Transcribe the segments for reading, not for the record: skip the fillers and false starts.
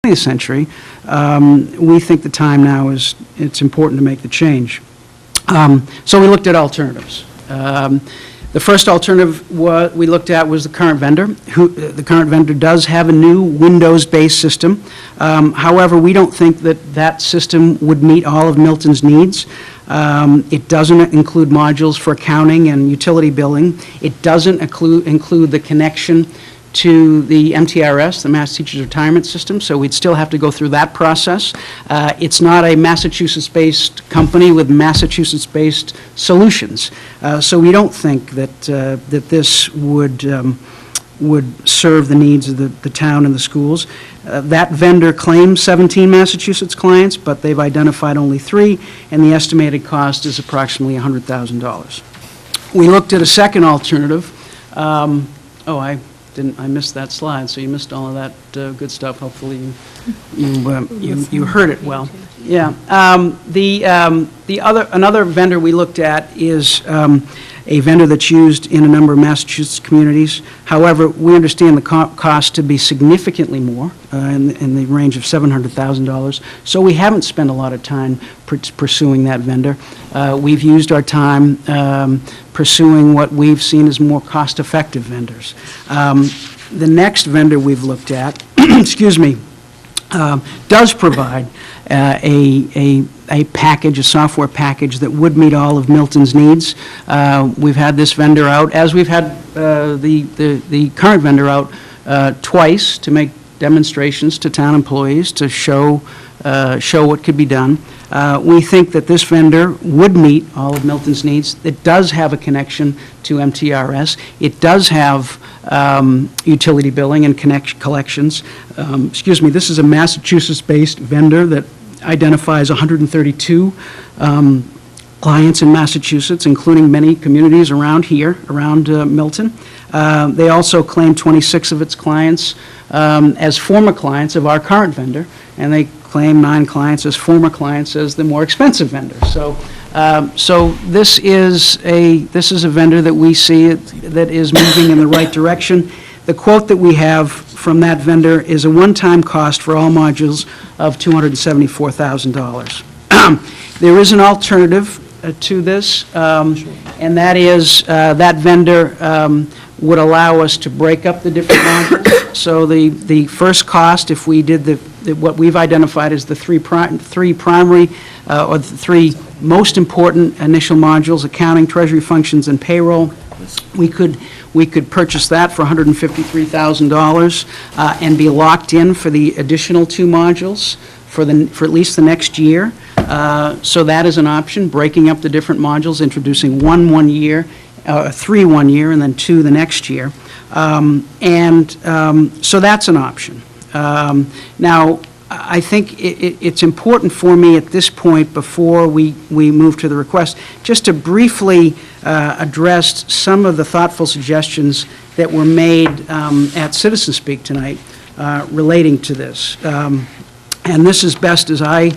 20th century, we think the time now it's important to make the change. So we looked at alternatives. The first alternative we looked at was the current vendor. The current vendor does have a new Windows-based system. However, we don't think that that system would meet all of Milton's needs. It doesn't include modules for accounting and utility billing. It doesn't include the connection to the MTRS, the Mass Teachers Retirement System, so we'd still have to go through that process. It's not a Massachusetts-based company with Massachusetts-based solutions, so we don't think that this would serve the needs of the town and the schools. That vendor claims 17 Massachusetts clients, but they've identified only 3, and the estimated cost is approximately $100,000. We looked at a second alternative. I missed that slide, so you missed all of that good stuff. Hopefully you heard it well. Yeah. Another vendor we looked at is a vendor that's used in a number of Massachusetts communities. However, we understand the cost to be significantly more, in the range of $700,000. So we haven't spent a lot of time pursuing that vendor. We've used our time pursuing what we've seen as more cost-effective vendors. The next vendor we've looked at, excuse me, does provide a package, a software package that would meet all of Milton's needs. We've had this vendor out, as we've had the current vendor out twice to make demonstrations to town employees to show what could be done. We think that this vendor would meet all of Milton's needs. It does have a connection to MTRS. It does have utility billing and collections. Excuse me, this is a Massachusetts-based vendor that identifies 132 clients in Massachusetts, including many communities around here, around Milton. They also claim 26 of its clients as former clients of our current vendor, and they claim 9 clients as former clients as the more expensive vendor. So this is a vendor that we see that is moving in the right direction. The quote that we have from that vendor is a one-time cost for all modules of $274,000. There is an alternative to this, and that is that vendor would allow us to break up the different modules. So the first cost, if we did what we've identified as the three primary or the 3 most important initial modules, accounting, treasury functions, and payroll, we could purchase that for $153,000 and be locked in for the additional 2 modules for at least the next year. So that is an option, breaking up the different modules, introducing 1 year, 3 1 year, and then 2 the next year. So that's an option. Now, I think it's important for me at this point, before we move to the request, just to briefly address some of the thoughtful suggestions that were made at Citizen Speak tonight relating to this. And this is best as I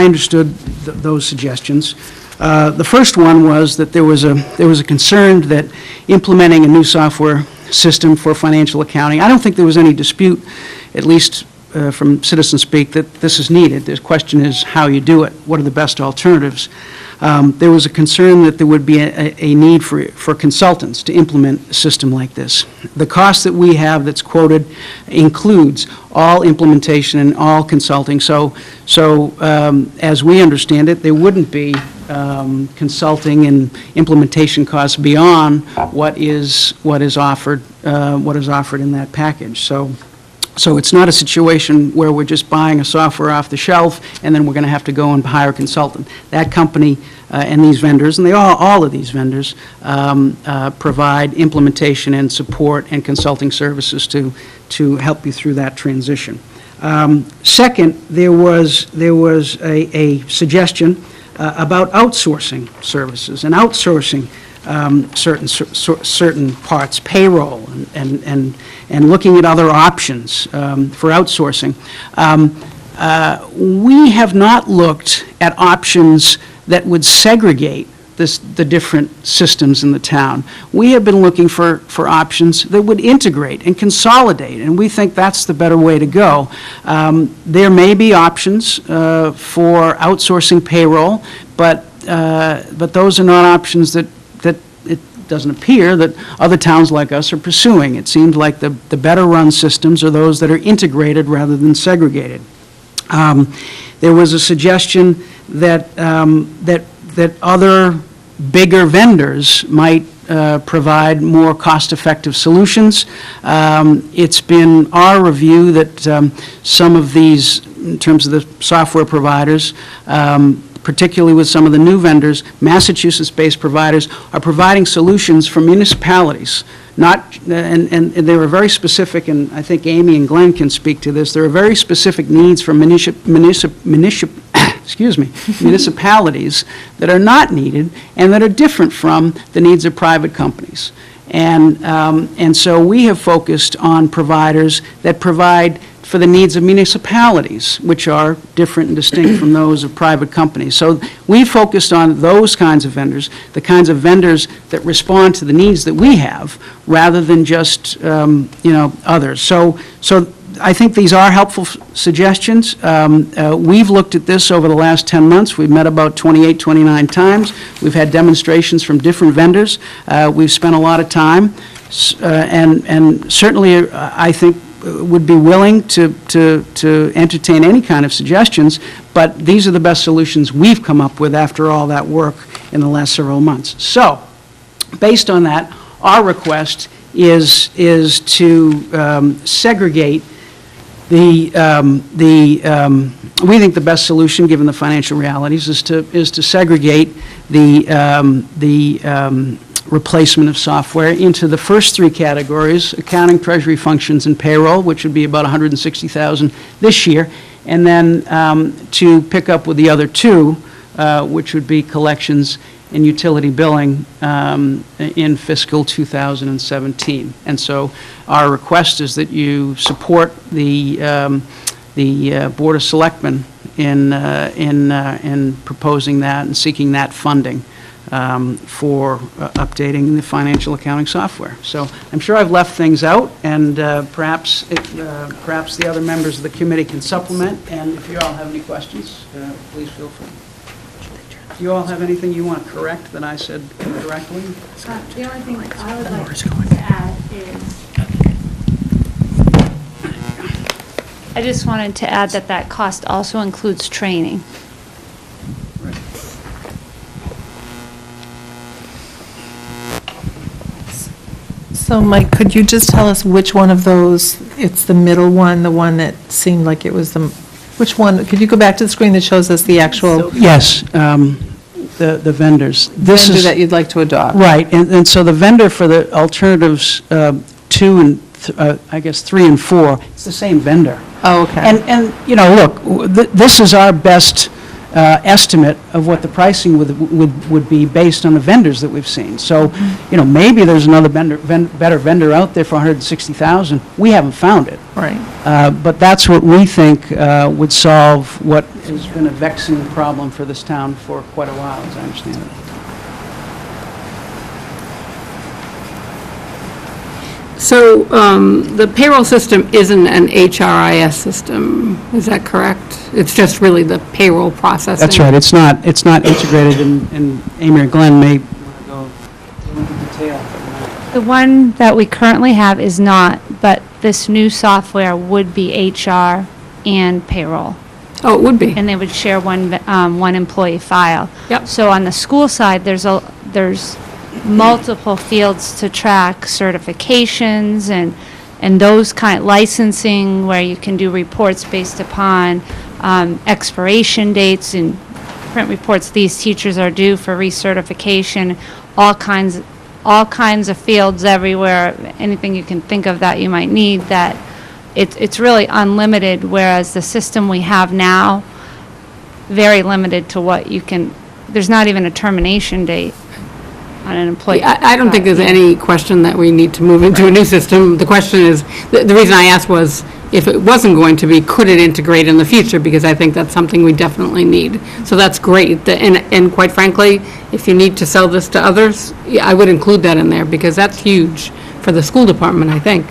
understood those suggestions. The first one was that there was a concern that implementing a new software system for financial accounting, I don't think there was any dispute, at least from Citizen Speak, that this is needed. The question is how you do it. What are the best alternatives? There was a concern that there would be a need for consultants to implement a system like this. The cost that we have that's quoted includes all implementation and all consulting. So as we understand it, there wouldn't be consulting and implementation costs beyond what is offered in that package. So it's not a situation where we're just buying a software off the shelf and then we're going to have to go and hire a consultant. That company and these vendors, and all of these vendors, provide implementation and support and consulting services to help you through that transition. Second, there was a suggestion about outsourcing services and outsourcing certain parts, payroll, and looking at other options for outsourcing. We have not looked at options that would segregate the different systems in the town. We have been looking for options that would integrate and consolidate, and we think that's the better way to go. There may be options for outsourcing payroll, but those are not options that it doesn't appear that other towns like us are pursuing. It seems like the better run systems are those that are integrated rather than segregated. There was a suggestion that other bigger vendors might provide more cost-effective solutions. It's been our review that some of these, in terms of the software providers, particularly with some of the new vendors, Massachusetts-based providers, are providing solutions for municipalities. And they were very specific, and I think Amy and Glenn can speak to this. There are very specific needs for municipalities that are not needed and that are different from the needs of private companies. And so we have focused on providers that provide for the needs of municipalities, which are different and distinct from those of private companies. So we focused on those kinds of vendors, the kinds of vendors that respond to the needs that we have, rather than just others. So I think these are helpful suggestions. We've looked at this over the last 10 months. We've met about 28, 29 times. We've had demonstrations from different vendors. We've spent a lot of time, and certainly I think would be willing to entertain any kind of suggestions, but these are the best solutions we've come up with after all that work in the last several months. So, based on that, our request is to segregate we think the best solution, given the financial realities, is to segregate the replacement of software into the first three categories: accounting, treasury functions, and payroll, which would be about $160,000 this year, and then to pick up with the other two, which would be collections and utility billing in fiscal 2017. And so our request is that you support the Board of Selectmen in proposing that and seeking that funding for updating the financial accounting software. So I'm sure I've left things out, and perhaps the other members of the committee can supplement, and if you all have any questions, please feel free. Do you all have anything you want to correct that I said incorrectly? The only thing I would like to add is, I just wanted to add that cost also includes training. So, Mike, could you just tell us which one of those, it's the middle one, the one that seemed like it was which one, could you go back to the screen that shows us the actual? Yes, the vendors. This vendor is that you'd like to adopt. Right, and so the vendor for the alternatives 2 and I guess 3 and 4, it's the same vendor. Oh, okay. And look, this is our best estimate of what the pricing would be based on the vendors that we've seen. So, maybe there's another better vendor out there for $160,000. We haven't found it. Right. But that's what we think would solve what has been a vexing problem for this town for quite a while, as I understand it. So the payroll system isn't an HRIS system, is that correct? It's just really the payroll processing? That's right. It's not integrated, and Amy or Glenn may want to go into detail. The one that we currently have is not, but this new software would be HR and payroll. Oh, it would be. And they would share one employee file. Yep. So on the school side, there's multiple fields to track certifications and those kind, licensing, where you can do reports based upon expiration dates and print reports these teachers are due for recertification, all kinds of fields everywhere, anything you can think of that you might need, that it's really unlimited, whereas the system we have now, very limited to what you can, there's not even a termination date. on an employee. I don't think there's any question that we need to move into a new system. The question is, the reason I asked was, if it wasn't going to be, could it integrate in the future? Because I think that's something we definitely need. So that's great. And quite frankly, if you need to sell this to others, yeah, I would include that in there, because that's huge for the school department, I think.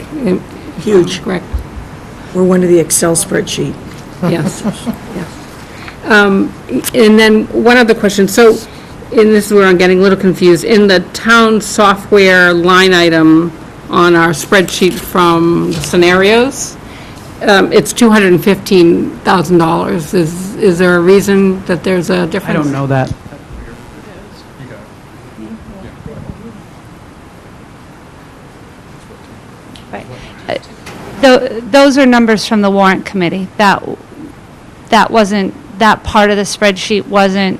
Huge. Correct. We're one of the Excel spreadsheet. Yes, yes. And then one other question, so, and this is where I'm getting a little confused, in the town software line item on our spreadsheet from the scenarios, it's $215,000. Is there a reason that there's a difference? I don't know that. Right. Those are numbers from the warrant committee. That wasn't, that part of the spreadsheet wasn't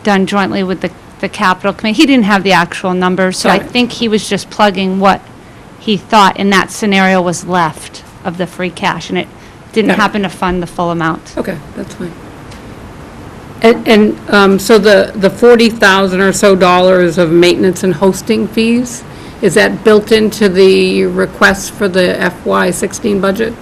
done jointly with the capital committee. He didn't have the actual numbers, so I Got it. think he was just plugging what he thought in that scenario was left of the free cash, and it didn't Got it. happen to fund the full amount. Okay, that's fine. And so the 40,000 or so dollars of maintenance and hosting fees, is that built into the request for the FY16 budget?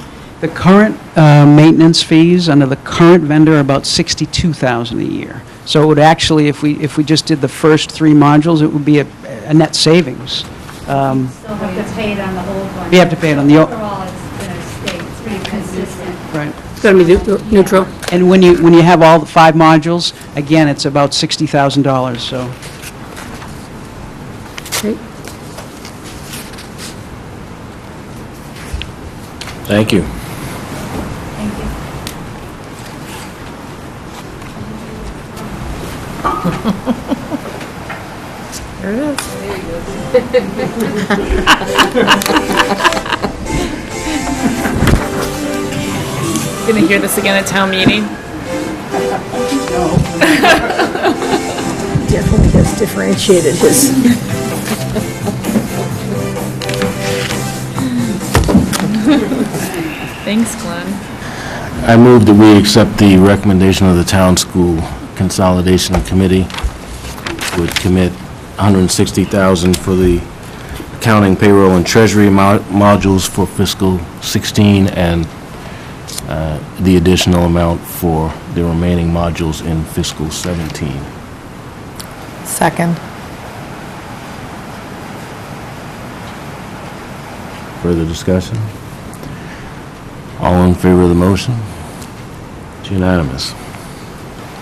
The current maintenance fees under the current vendor are about $62,000 a year. So it would actually, if we just did the first 3 modules, it would be a net savings. Still have to pay it on the old one. You have to pay it on the old- Overall, it's going to stay pretty consistent. Right. It's going to be neutral? And when you have all the 5 modules, again, it's about $60,000, so. Great. Thank you. Thank you. There it is. Gonna hear this again at town meeting? Definitely has differentiated his. Thanks, Glenn. I move that we accept the recommendation of the Town School Consolidation Committee, would commit $160,000 for the accounting, payroll, and treasury modules for fiscal 16, and the additional amount for the remaining modules in fiscal 17. Second. Further discussion? All in favor of the motion? It's unanimous.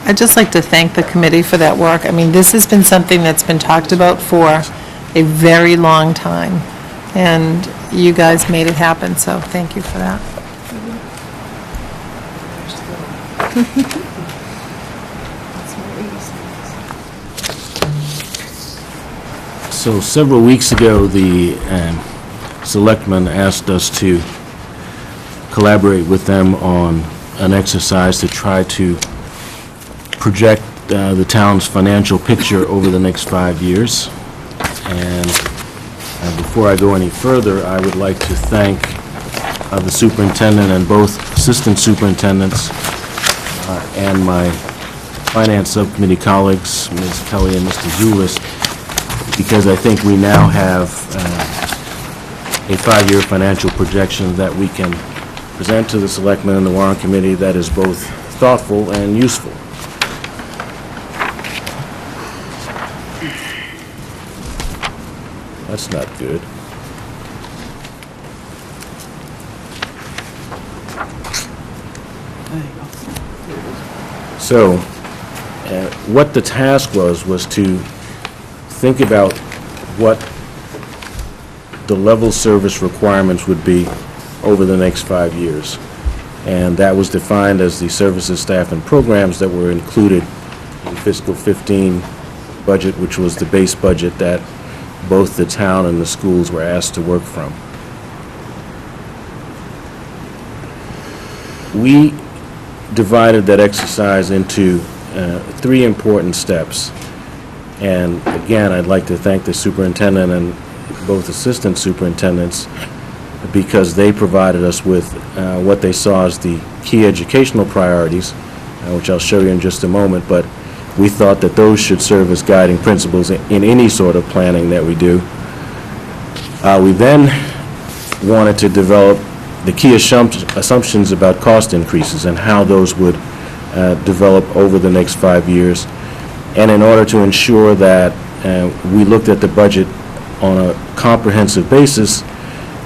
I'd just like to thank the committee for that work. I mean, this has been something that's been talked about for a very long time, and you guys made it happen, so thank you for that. So several weeks ago, the selectmen asked us to collaborate with them on an exercise to try to project the town's financial picture over the next 5 years. And before I go any further, I would like to thank the superintendent and both assistant superintendents and my finance subcommittee colleagues, Ms. Kelly and Mr. Zulis, because I think we now have a 5-year financial projection that we can present to the selectmen and the warrant committee that is both thoughtful and useful. That's not good. So, what the task was to think about what the level service requirements would be over the next 5 years. And that was defined as the services, staff, and programs that were included in fiscal 15 budget, which was the base budget that both the town and the schools were asked to work from. We divided that exercise into 3 important steps. And again, I'd like to thank the superintendent and both assistant superintendents, because they provided us with what they saw as the key educational priorities, which I'll show you in just a moment. But We thought that those should serve as guiding principles in any sort of planning that we do. We then wanted to develop the key assumptions about cost increases and how those would develop over the next 5 years. And in order to ensure that we looked at the budget on a comprehensive basis,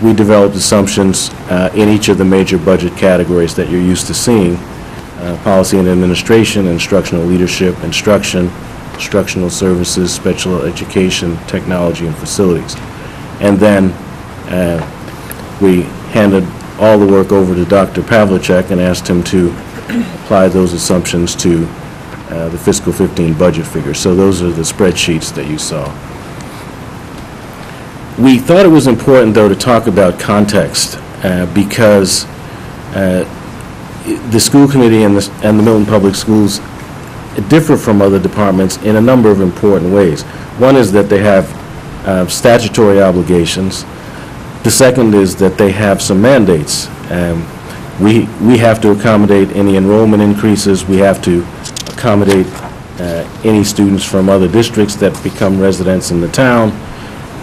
we developed assumptions in each of the major budget categories that you're used to seeing: policy and administration, instructional leadership, instruction, instructional services, special education, technology, and facilities. And then we handed all the work over to Dr. Pavlicek and asked him to apply those assumptions to the fiscal 15 budget figures. So those are the spreadsheets that you saw. We thought it was important, though, to talk about context because the school committee and the Milton Public Schools differ from other departments in a number of important ways. One is that they have statutory obligations. The second is that they have some mandates. We have to accommodate any enrollment increases. We have to accommodate any students from other districts that become residents in the town,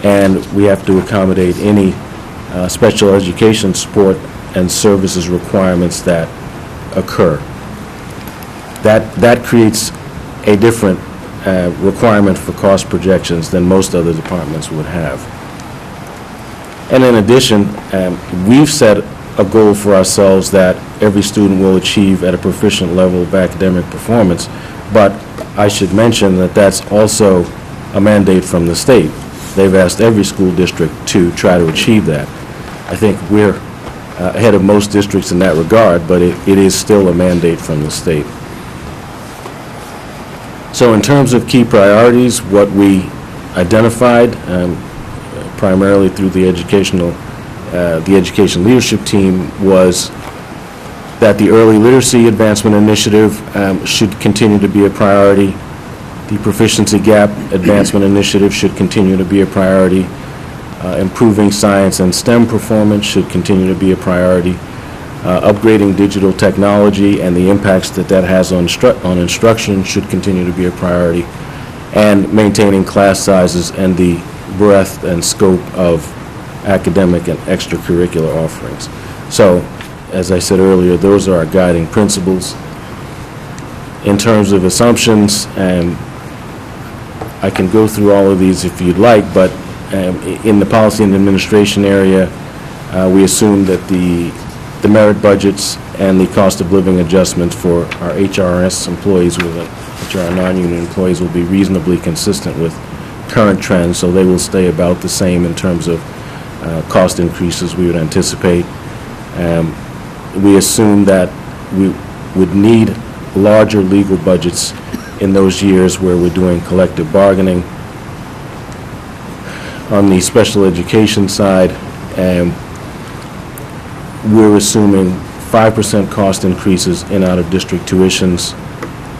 and we have to accommodate any special education support and services requirements that occur. That creates a different requirement for cost projections than most other departments would have. And in addition, we've set a goal for ourselves that every student will achieve at a proficient level of academic performance, but I should mention that that's also a mandate from the state. They've asked every school district to try to achieve that. I think we're ahead of most districts in that regard, but it is still a mandate from the state. So in terms of key priorities, what we identified, primarily through the education leadership team, was that the early literacy advancement initiative should continue to be a priority. The proficiency gap advancement initiative should continue to be a priority. Improving science and STEM performance should continue to be a priority. Upgrading digital technology and the impacts that has on instruction should continue to be a priority. And maintaining class sizes and the breadth and scope of academic and extracurricular offerings. So, as I said earlier, those are our guiding principles. In terms of assumptions, I can go through all of these if you'd like, but in the policy and administration area, we assume that the merit budgets and the cost of living adjustments for our HRS employees, which are our non-union employees, will be reasonably consistent with current trends, so they will stay about the same in terms of cost increases we would anticipate. We assume that we would need larger legal budgets in those years where we're doing collective bargaining. On the special education side, we're assuming 5% cost increases in out-of-district tuitions,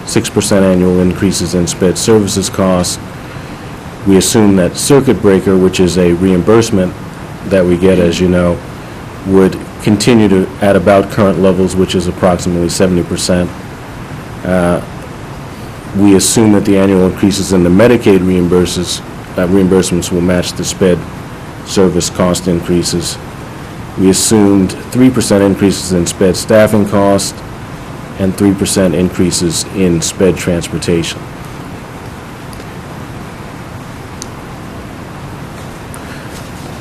6% annual increases in sped services costs. We assume that circuit breaker, which is a reimbursement that we get, as you know, would continue to at about current levels, which is approximately 70%. We assume that the annual increases in the Medicaid reimbursements will match the sped service cost increases. We assumed 3% increases in sped staffing cost and 3% increases in sped transportation.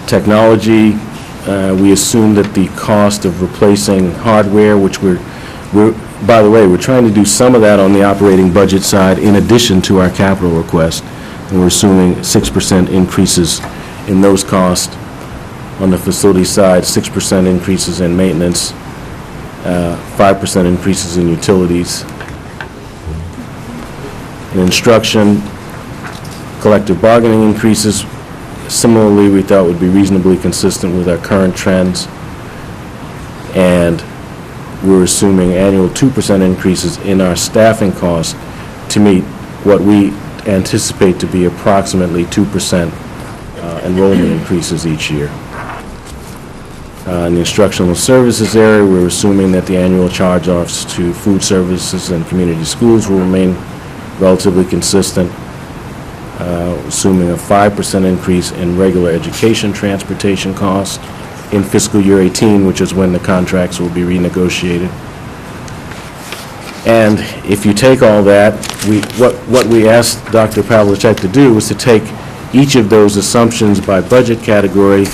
Technology, we assume that the cost of replacing hardware, which by the way, we're trying to do some of that on the operating budget side in addition to our capital request, and we're assuming 6% increases in those costs. On the facility side, 6% increases in maintenance, 5% increases in utilities. In instruction, collective bargaining increases, similarly, we thought would be reasonably consistent with our current trends. And we're assuming annual 2% increases in our staffing costs to meet what we anticipate to be approximately 2% enrollment increases each year. In the instructional services area, we're assuming that the annual charge-offs to food services and community schools will remain relatively consistent, assuming a 5% increase in regular education transportation costs in fiscal year 18, which is when the contracts will be renegotiated. And if you take all that, what we asked Dr. Pavlicek to do was to take each of those assumptions by budget category,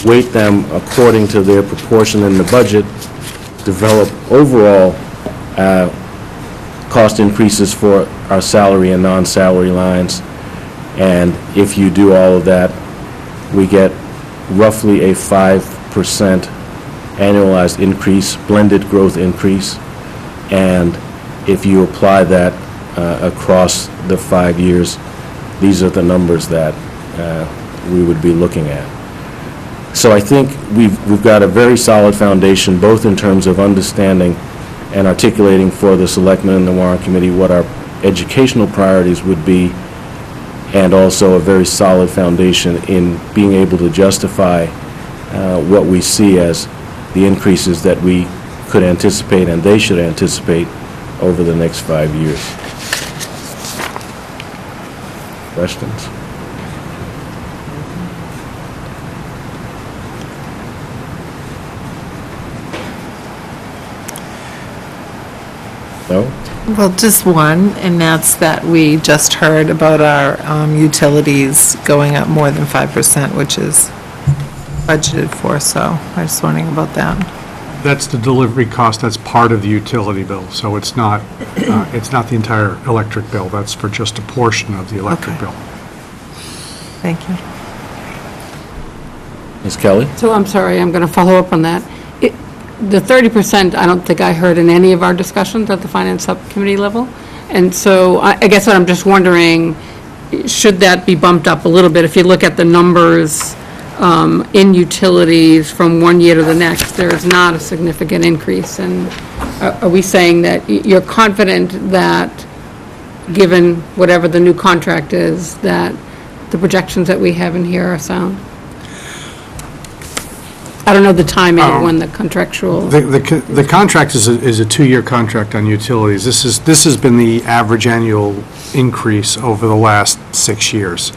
weight them according to their proportion in the budget, develop overall cost increases for our salary and non-salary lines, and if you do all of that, we get roughly a 5% annualized increase, blended growth increase, and if you apply that across the 5 years, these are the numbers that we would be looking at. So I think we've got a very solid foundation, both in terms of understanding and articulating for the selectmen and the warrant committee what our educational priorities would be, and also a very solid foundation in being able to justify what we see as the increases that we could anticipate and they should anticipate over the next 5 years. Questions? No? Well, just one, and that's that we just heard about our utilities going up more than 5%, which is budgeted for, so I was wondering about that. That's the delivery cost, that's part of the utility bill, so it's not the entire electric bill, that's for just a portion of the electric Okay. bill. Thank you. Ms. Kelly? So I'm sorry, I'm going to follow up on that. The 30%, I don't think I heard in any of our discussions at the Finance Subcommittee level. And so I guess what I'm just wondering, should that be bumped up a little bit? If you look at the numbers in utilities from one year to the next, there's not a significant increase. And are we saying that you're confident that, given whatever the new contract is, that the projections that we have in here are sound? I don't know the timing of when the contractual. The contract is a 2-year contract on utilities. This has been the average annual increase over the last 6 years.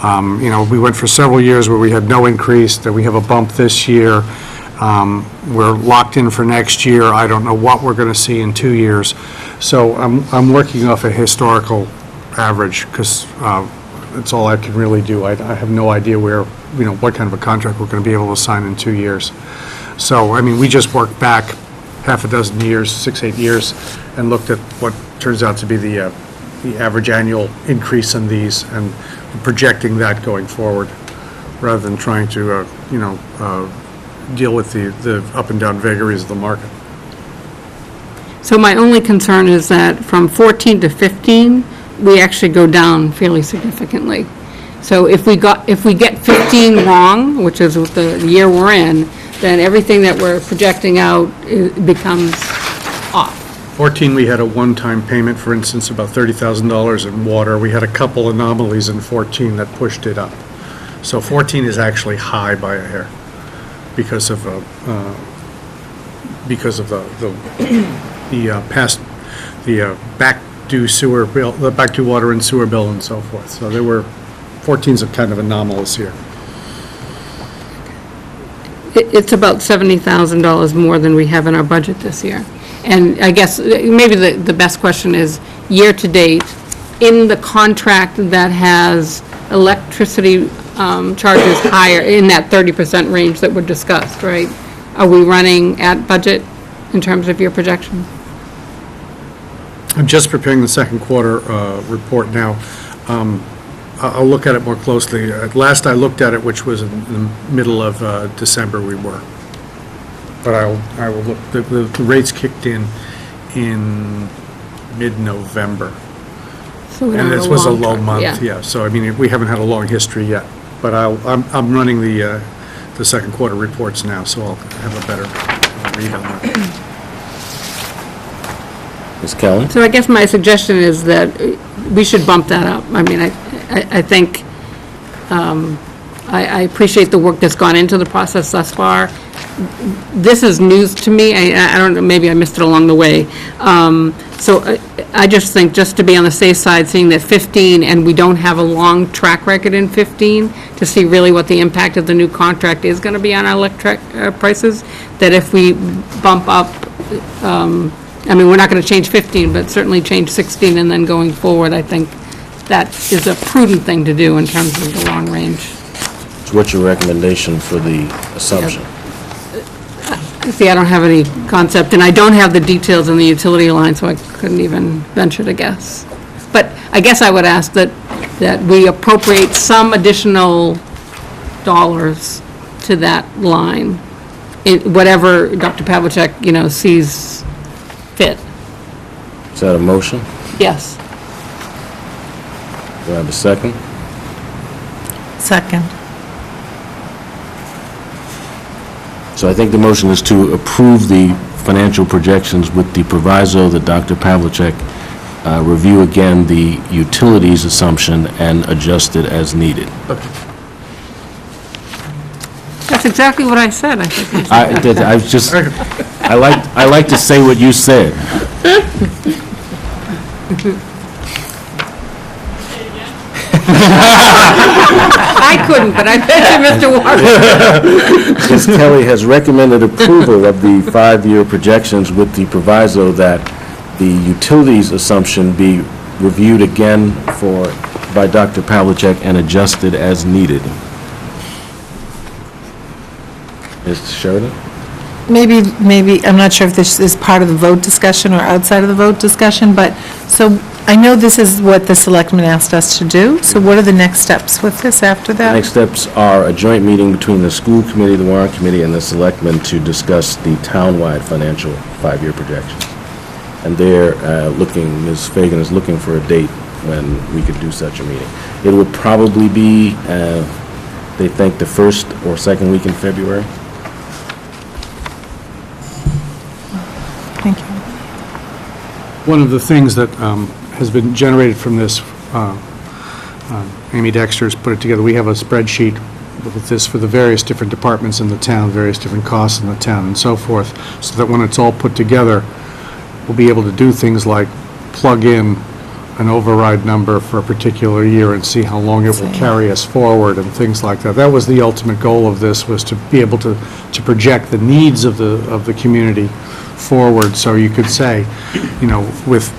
We went for several years where we had no increase, then we have a bump this year. We're locked in for next year. I don't know what we're going to see in 2 years. So I'm working off a historical average because that's all I can really do. I have no idea what kind of a contract we're going to be able to sign in 2 years. So, we just worked back half a dozen years, 6-8 years, and looked at what turns out to be the average annual increase in these and projecting that going forward, rather than trying to, deal with the up and down vagaries of the market. So my only concern is that from 14 to 15, we actually go down fairly significantly. So if we get 15 wrong, which is the year we're in, then everything that we're projecting out becomes off. 14, we had a one-time payment, for instance, about $30,000 in water. We had a couple anomalies in 14 that pushed it up. So 14 is actually high by a hair because of the back due sewer bill, the back due water and sewer bill and so forth. So 14's a kind of anomalous here. It's about $70,000 more than we have in our budget this year. And I guess maybe the best question is, year-to-date, in the contract that has electricity charges higher, in that 30% range that were discussed, right? Are we running at budget in terms of your projection? I'm just preparing the second quarter report now. I'll look at it more closely. At last I looked at it, which was in the middle of December, we were. But I will look. The rates kicked in mid-November. So And this was a low long-term, month, yeah. So, we haven't had a long history yet. But I'm running the second quarter reports now, so I'll have a better read on that. Ms. Kelly? So I guess my suggestion is that we should bump that up. I think, I appreciate the work that's gone into the process thus far. this is news to me. I don't know, maybe I missed it along the way. So I just think, just to be on the safe side, seeing that 15, and we don't have a long track record in 15, to see really what the impact of the new contract is going to be on our electric prices, that if we bump up, I mean, we're not going to change 15, but certainly change 16, and then going forward, I think that is a prudent thing to do in terms of the long range. So what's your recommendation for the assumption? See, I don't have any concept, and I don't have the details in the utility line, so I couldn't even venture to guess. But I guess I would ask that we appropriate some additional dollars to that line, in whatever Dr. Pavlicek, sees fit. Is that a motion? Yes. Do I have a second? Second. So I think the motion is to approve the financial projections with the proviso that Dr. Pavlicek review again the utilities assumption and adjust it as needed. That's exactly what I said, I think. I like to say what you said. I couldn't, but I bet you Mr. Walker. Ms. Kelly has recommended approval of the 5-year projections with the proviso that the utilities assumption be reviewed again by Dr. Pavlicek and adjusted as needed. Ms. Sheridan? Maybe, I'm not sure if this is part of the vote discussion or outside of the vote discussion, but, so I know this is what the selectmen asked us to do, so what are the next steps with this after that? Next steps are a joint meeting between the school committee, the warrant committee, and the selectmen to discuss the townwide financial 5-year projections. And they're Ms. Fagan is looking for a date when we could do such a meeting. It would probably be, they think, the first or second week in February. Thank you. One of the things that has been generated from this, Amy Dexter's put it together, we have a spreadsheet with this for the various different departments in the town, various different costs in the town and so forth, so that when it's all put together, we'll be able to do things like plug in an override number for a particular year and see how long it will carry us forward and things like that. That was the ultimate goal of this, was to be able to project the needs of the community forward, so you could say, with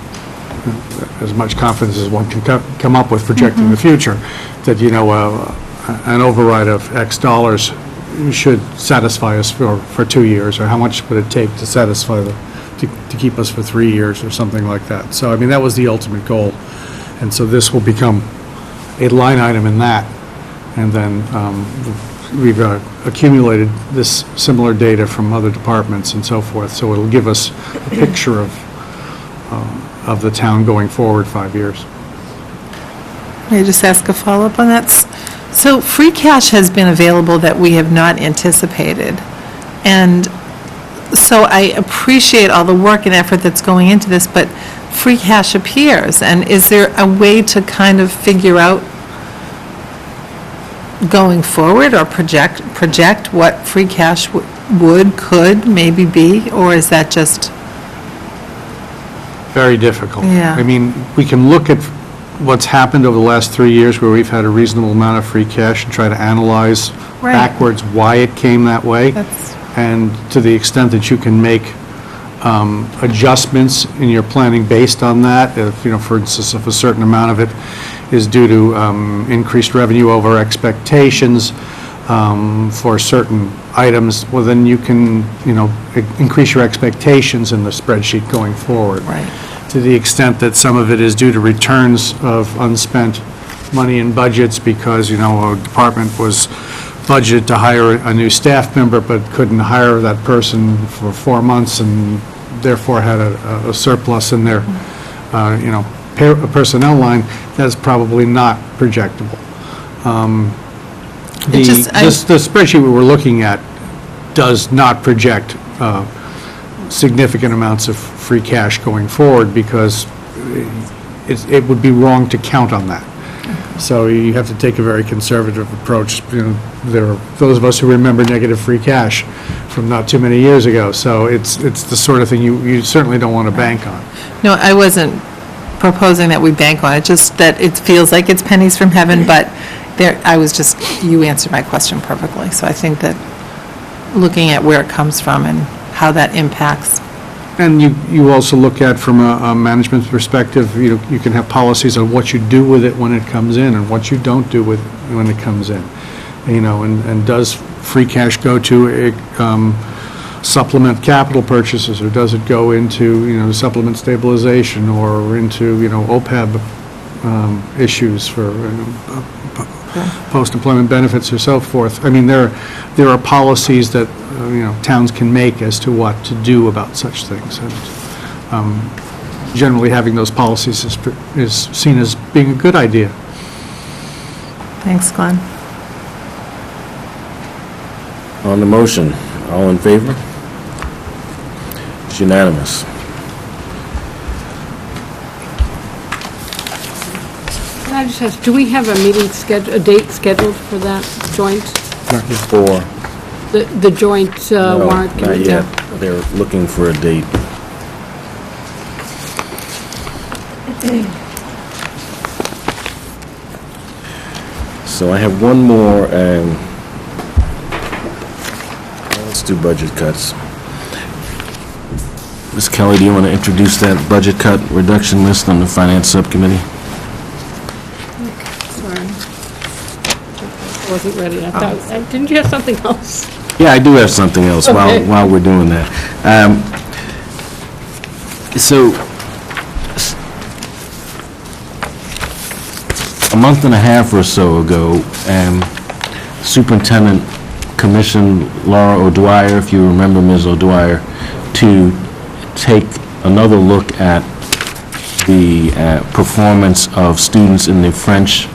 as much confidence as one can come up with projecting the future, that, an override of X dollars should satisfy us for 2 years, or how much would it take to satisfy to keep us for 3 years or something like that. So, I mean, that was the ultimate goal. And so this will become a line item in that. And then we've accumulated this similar data from other departments and so forth. So it'll give us a picture of the town going forward 5 years. May I just ask a follow-up on that? So free cash has been available that we have not anticipated. And so I appreciate all the work and effort that's going into this, but free cash appears. And is there a way to kind of figure out going forward or project what free cash could maybe be? Or is that just... Very difficult. Yeah. I mean, we can look at what's happened over the last 3 years where we've had a reasonable amount of free cash and try to analyze Right. backwards why it came that way. And to the extent that you can make adjustments in your planning based on that, if, for instance, if a certain amount of it is due to increased revenue over expectations for certain items, well, then you can, increase your expectations in the spreadsheet going forward. Right. To the extent that some of it is due to returns of unspent money in budgets because, a department was budgeted to hire a new staff member but couldn't hire that person for 4 months and therefore had a surplus in their, personnel line, that's probably not projectable. The spreadsheet we were looking at does not project significant amounts of free cash going forward because it would be wrong to count on that. So you have to take a very conservative approach. There are those of us who remember negative free cash from not too many years ago. So it's the sort of thing you certainly don't want to bank on. No, I wasn't proposing that we bank on it, just that it feels like it's pennies from heaven, but you answered my question perfectly. So I think that looking at where it comes from and how that impacts. And you also look at, from a management perspective, you can have policies on what you do with it when it comes in and what you don't do with it when it comes in. And does free cash go to supplement capital purchases, or does it go into, supplement stabilization or into, OPEB issues for post-employment benefits or so forth? I mean, there are policies that, towns can make as to what to do about such things. And generally, having those policies is seen as being a good idea. Thanks, Glenn. On the motion, all in favor? It's unanimous. Can I just ask, do we have a date scheduled for that joint, For, the joint no, warrant not committee? yet. They're looking for a date. So I have one more, let's do budget cuts. Ms. Kelly, do you want to introduce that budget cut reduction list on the Finance Subcommittee? Sorry. I wasn't ready. I thought, didn't you have something else? Yeah, I do have something else Okay. while we're doing that. So, a month and a half or so ago, Superintendent commissioned Laura O'Dwyer, if you remember Ms. O'Dwyer, to take another look at the performance of students in the French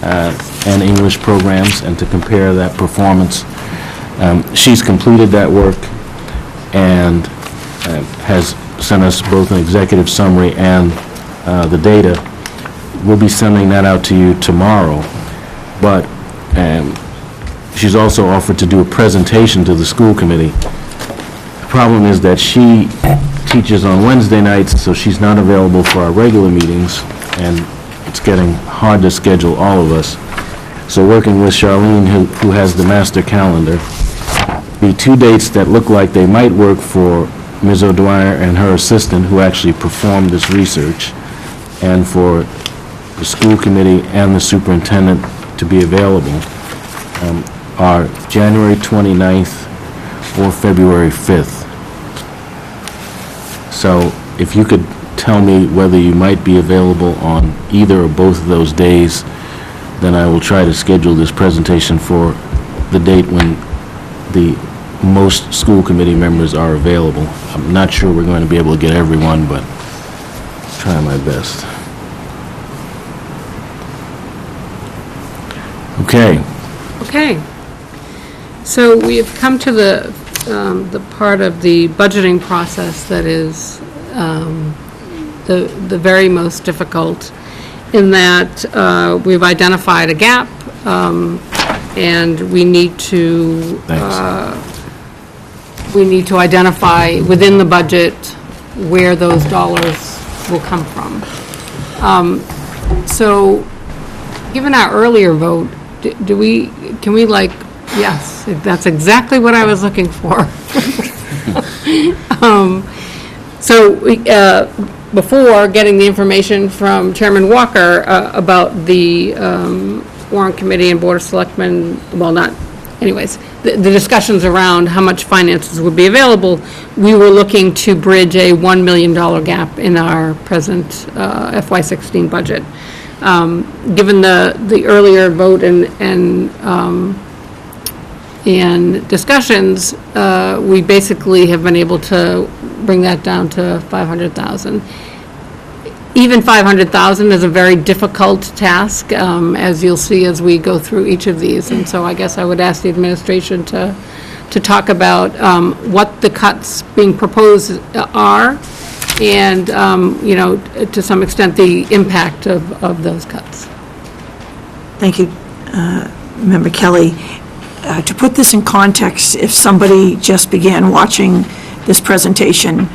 and English programs and to compare that performance. She's completed that work and has sent us both an executive summary and the data. We'll be sending that out to you tomorrow, but she's also offered to do a presentation to the school committee. The problem is that she teaches on Wednesday nights, so she's not available for our regular meetings, and it's getting hard to schedule all of us. So working with Charlene, who has the master calendar, the two dates that look like they might work for Ms. O'Dwyer and her assistant, who actually performed this research, and for the school committee and the superintendent to be available, are January 29th or February 5th. So if you could tell me whether you might be available on either or both of those days, then I will try to schedule this presentation for the date when the most school committee members are available. I'm not sure we're going to be able to get everyone, but I'll try my best. Okay. Okay. So we have come to the part of the budgeting process that is the very most difficult, in that we've identified a gap, and we need to identify within the budget where those dollars will come from. So, given our earlier vote, can we yes, that's exactly what I was looking for. Before getting the information from Chairman Walker about the warrant committee and Board of Selectmen, the discussions around how much finances would be available, we were looking to bridge a $1 million gap in our present FY16 budget. Given the earlier vote and discussions, we basically have been able to bring that down to 500,000. Even 500,000 is a very difficult task, as you'll see as we go through each of these. And so I guess I would ask the administration to talk about what the cuts being proposed are, and, to some extent, the impact of those cuts. Thank you, Member Kelly. to put this in context, if somebody just began watching this presentation,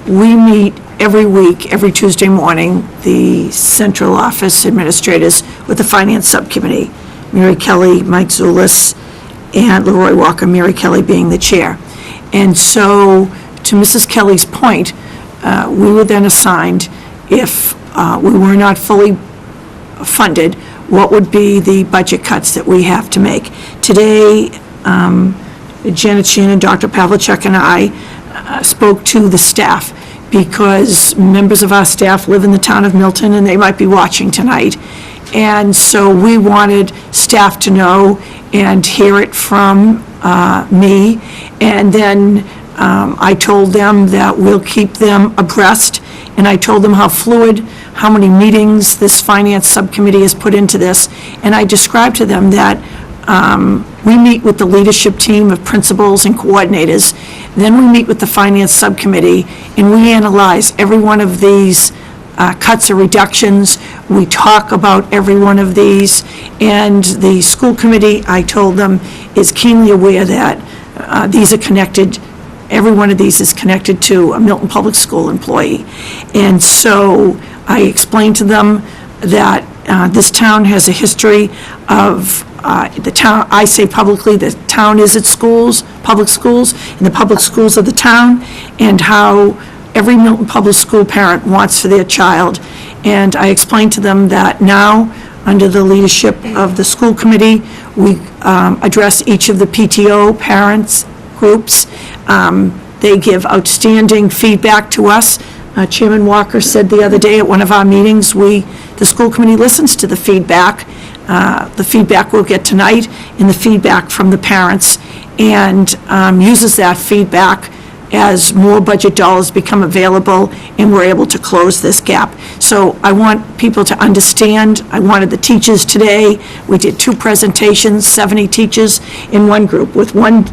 we meet every week, every Tuesday morning, the central office administrators with the finance subcommittee, Mary Kelly, Mike Zulis, and Leroy Walker, Mary Kelly being the chair. And so, to Mrs. Kelly's point, we were then assigned, if we were not fully funded, what would be the budget cuts that we have to make. Today, Janet Shannon, Dr. Pavlicek, and I spoke to the staff, because members of our staff live in the town of Milton, and they might be watching tonight. And so we wanted staff to know and hear it from me. And then I told them that we'll keep them abreast, and I told them how fluid, how many meetings this finance subcommittee has put into this. And I described to them that we meet with the leadership team of principals and coordinators. Then we meet with the finance subcommittee, and we analyze every one of these cuts or reductions. We talk about every one of these, and the school committee, I told them, is keenly aware that these are connected. Every one of these is connected to a Milton Public School employee. And so I explained to them that this town has a history of the town, I say publicly, the town is its schools, public schools, and the public schools of the town, and how every Milton Public School parent wants for their child. And I explained to them that now, under the leadership of the school committee, we address each of the PTO parents groups. They give outstanding feedback to us. Chairman Walker said the other day at one of our meetings, the school committee listens to the feedback we'll get tonight, and the feedback from the parents, and uses that feedback as more budget dollars become available and we're able to close this gap. So I want people to understand. I wanted the teachers today. We did 2 presentations, 70 teachers in one group with one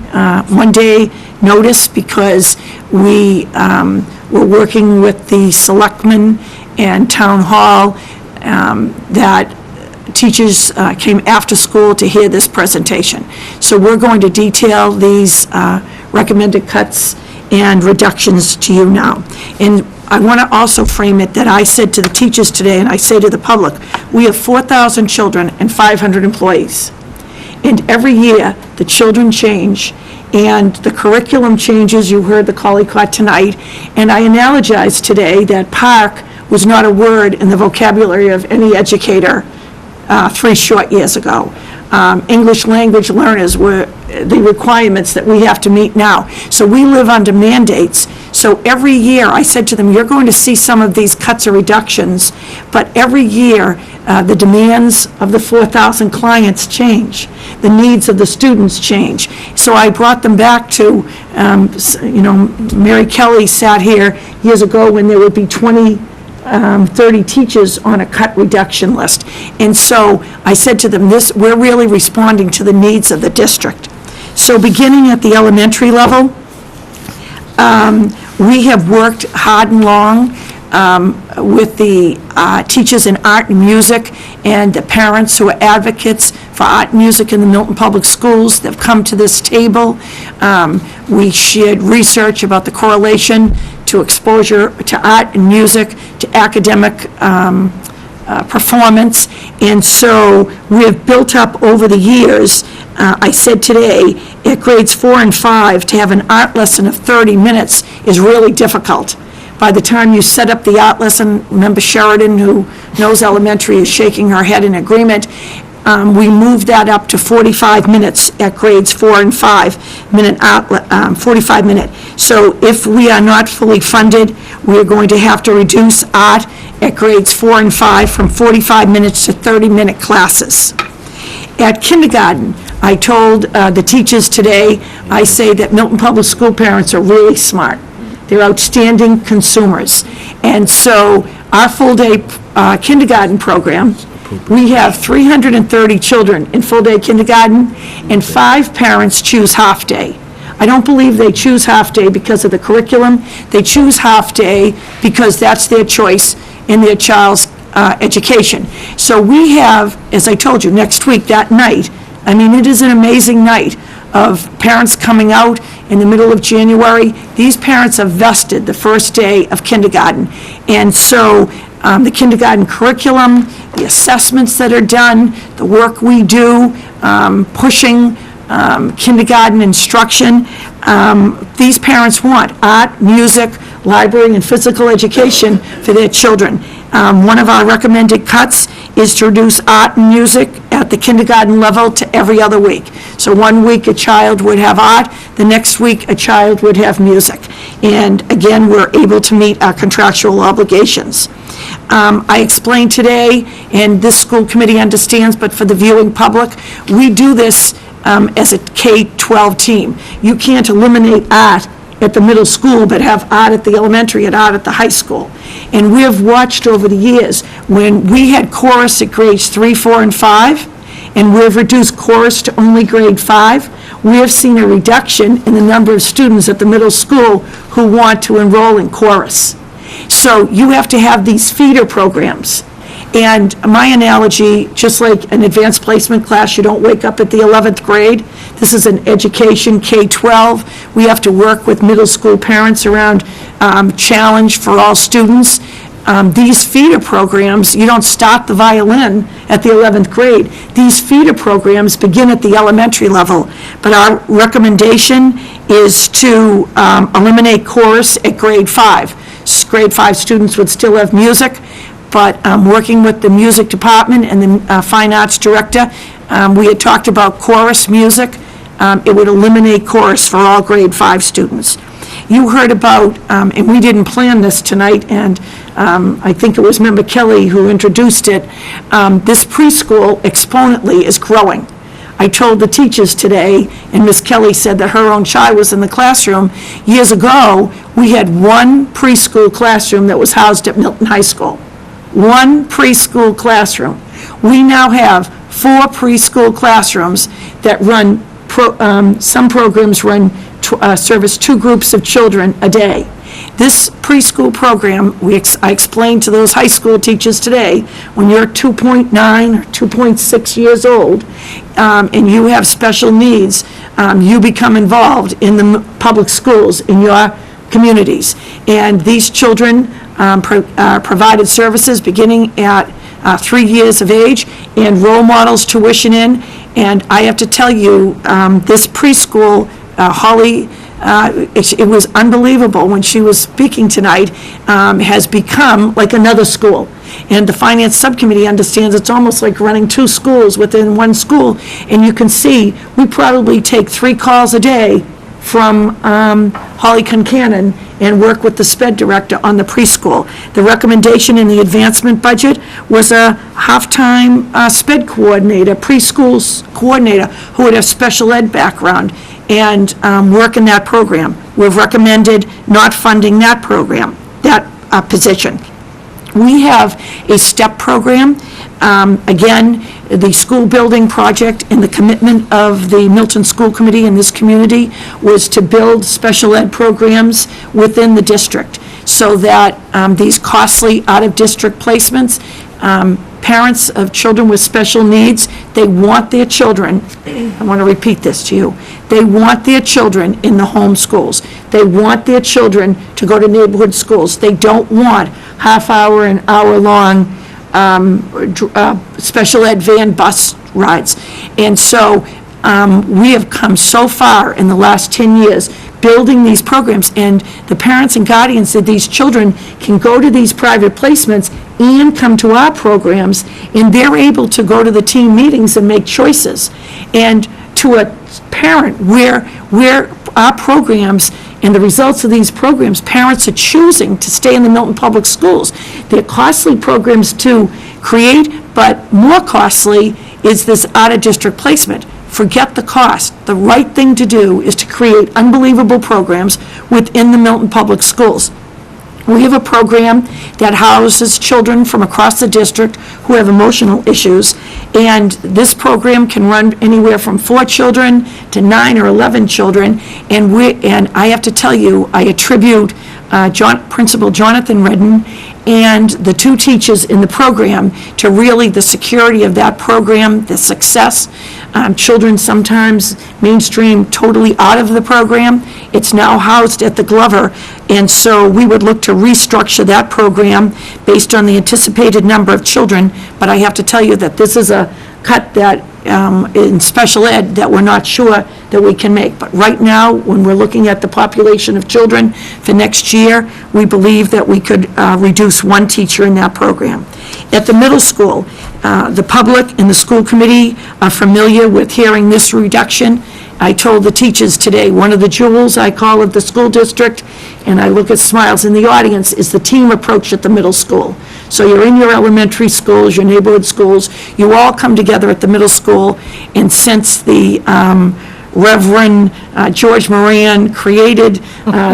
day notice, because we were working with the selectmen and town hall, that teachers came after school to hear this presentation. So we're going to detail these recommended cuts and reductions to you now. And I want to also frame it that I said to the teachers today, and I say to the public, we have 4,000 children and 500 employees. And every year, the children change, and the curriculum changes. You heard the Collycott tonight. And I analogized today that park was not a word in the vocabulary of any educator 3 short years ago. English language learners were the requirements that we have to meet now. So we live under mandates. So every year, I said to them, you're going to see some of these cuts or reductions, but every year, the demands of the 4,000 clients change. The needs of the students change. So I brought them back to, Mary Kelly sat here years ago when there would be 30 teachers on a cut reduction list. And so I said to them, we're really responding to the needs of the district. So beginning at the elementary level, we have worked hard and long with the teachers in art and music and the parents who are advocates for art and music in the Milton Public Schools. They've come to this table. We shared research about the correlation to exposure to art and music, to academic performance. And so we have built up over the years. I said today, at grades 4 and 5, to have an art lesson of 30 minutes is really difficult. By the time you set up the art lesson, remember Sheridan, who knows elementary, is shaking her head in agreement. We moved that up to 45 minutes at grades 4 and 5, 45 minute. So if we are not fully funded, we're going to have to reduce art at grades 4 and 5 from 45 minutes to 30-minute classes. At kindergarten, I told the teachers today, I say that Milton Public School parents are really smart. They're outstanding consumers. And so our full-day kindergarten program, we have 330 children in full-day kindergarten, and 5 parents choose half-day. I don't believe they choose half-day because of the curriculum. They choose half-day because that's their choice in their child's education. So we have, as I told you, next week, that night, I mean, it is an amazing night of parents coming out in the middle of January. These parents are vested the first day of kindergarten. And so the kindergarten curriculum, the assessments that are done, the work we do, pushing kindergarten instruction, these parents want art, music, library, and physical education for their children. One of our recommended cuts is to reduce art and music at the kindergarten level to every other week. So 1 week a child would have art, the next week a child would have music. And again, we're able to meet our contractual obligations. I explained today, and this school committee understands, but for the viewing public, we do this as a K-12 team. You can't eliminate art at the middle school, but have art at the elementary and art at the high school. And we have watched over the years, when we had chorus at grades 3, 4, and 5, and we've reduced chorus to only grade 5, we have seen a reduction in the number of students at the middle school who want to enroll in chorus. So you have to have these feeder programs. And my analogy, just like an advanced placement class, you don't wake up at the 11th grade. This is an education, K-12. We have to work with middle school parents around challenge for all students. These feeder programs, you don't start the violin at the 11th grade. These feeder programs begin at the elementary level. But our recommendation is to eliminate chorus at grade 5. Grade 5 students would still have music, but working with the music department and the fine arts director, we had talked about chorus music. It would eliminate chorus for all grade 5 students. You heard about, and we didn't plan this tonight, and I think it was Member Kelly who introduced it, this preschool exponentially is growing. I told the teachers today, and Ms. Kelly said that her own child was in the classroom. Years ago, we had one preschool classroom that was housed at Milton High School. One preschool classroom. We now have 4 preschool classrooms that run, some programs run, service 2 groups of children a day. This preschool program, I explained to those high school teachers today, when you're 2.9 or 2.6 years old, and you have special needs, you become involved in the public schools in your communities. And these children provided services beginning at 3 years of age, and role models tuition in. And I have to tell you, this preschool, Holly, it was unbelievable when she was speaking tonight, has become like another school. And the finance subcommittee understands it's almost like running 2 schools within one school. And you can see, we probably take 3 calls a day from Holly Concanon and work with the SPED director on the preschool. The recommendation in the advancement budget was a half-time SPED coordinator, preschool coordinator, who would have special ed background and work in that program. We've recommended not funding that program, that position. We have a STEP program. Again, the school building project and the commitment of the Milton School Committee in this community was to build special ed programs within the district so that these costly out-of-district placements, parents of children with special needs, they want their children, I want to repeat this to you, they want their children in the home schools. They want their children to go to neighborhood schools. They don't want half-hour and hour-long special ed van bus rides. And so we have come so far in the last 10 years building these programs, and the parents and guardians of these children can go to these private placements and come to our programs, and they're able to go to the team meetings and make choices. And to a parent, where our programs and the results of these programs, parents are choosing to stay in the Milton Public Schools. They're costly programs to create, but more costly is this out-of-district placement. Forget the cost. The right thing to do is to create unbelievable programs within the Milton Public Schools. We have a program that houses children from across the district who have emotional issues, and this program can run anywhere from 4 children to 9 or 11 children, and I have to tell you, I attribute Principal Jonathan Redden and the 2 teachers in the program to really the security of that program, the success. Children sometimes mainstream totally out of the program. It's now housed at the Glover, and so we would look to restructure that program based on the anticipated number of children, but I have to tell you that this is a cut that, in special ed, that we're not sure that we can make. But right now, when we're looking at the population of children for next year, we believe that we could reduce 1 teacher in that program. At the middle school, the public and the school committee are familiar with hearing this reduction. I told the teachers today, one of the jewels, I call it, the school district, and I look at smiles in the audience, is the team approach at the middle school. So you're in your elementary schools, your neighborhood schools, you all come together at the middle school, and since the Reverend George Moran created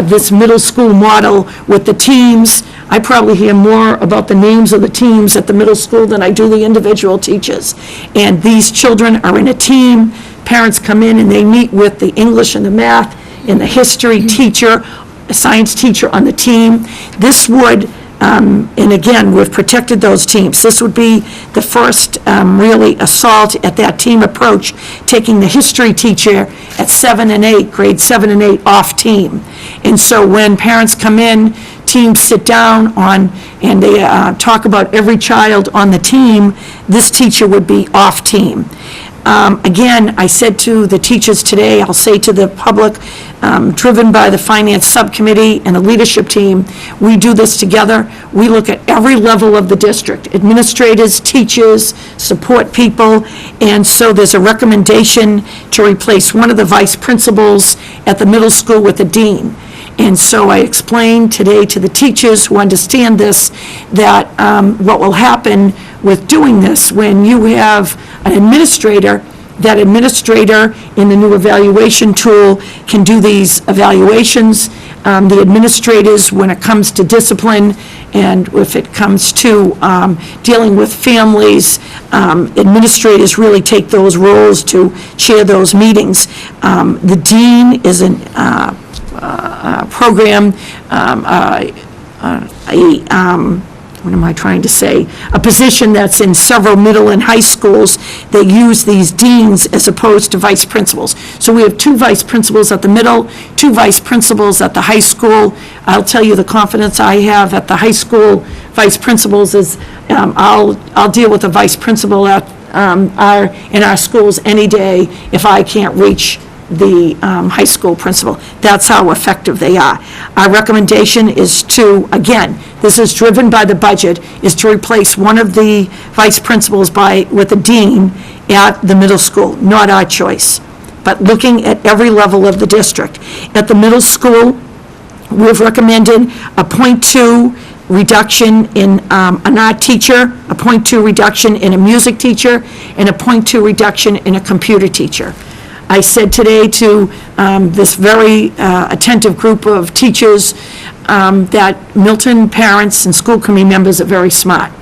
this middle school model with the teams, I probably hear more about the names of the teams at the middle school than I do the individual teachers. And these children are in a team. Parents come in and they meet with the English and the math and the history teacher, a science teacher on the team. This would, and again, we've protected those teams. This would be the first really assault at that team approach, taking the history teacher at 7 and 8, grade 7 and 8, off team. And so when parents come in, teams sit down on, and they talk about every child on the team, this teacher would be off team. Again, I said to the teachers today, I'll say to the public, driven by the finance subcommittee and a leadership team, we do this together. We look at every level of the district, administrators, teachers, support people, and so there's a recommendation to replace one of the vice principals at the middle school with a dean. And so I explained today to the teachers who understand this, that what will happen with doing this, when you have an administrator, that administrator in the new evaluation tool can do these evaluations. The administrators, when it comes to discipline, and if it comes to dealing with families, administrators really take those roles to chair those meetings. The dean is an program, what am I trying to say? A position that's in several middle and high schools. They use these deans as opposed to vice principals. So we have 2 vice principals at the middle, 2 vice principals at the high school. I'll tell you the confidence I have at the high school vice principals is I'll deal with a vice principal at in our schools any day if I can't reach the high school principal. That's how effective they are. Our recommendation is to, again, this is driven by the budget, is to replace one of the vice principals with a dean at the middle school, not our choice, but looking at every level of the district. At the middle school, we've recommended a 0.2 reduction in an art teacher, a 0.2 reduction in a music teacher, and a 0.2 reduction in a computer teacher. I said today to this very attentive group of teachers that Milton parents and school committee members are very smart.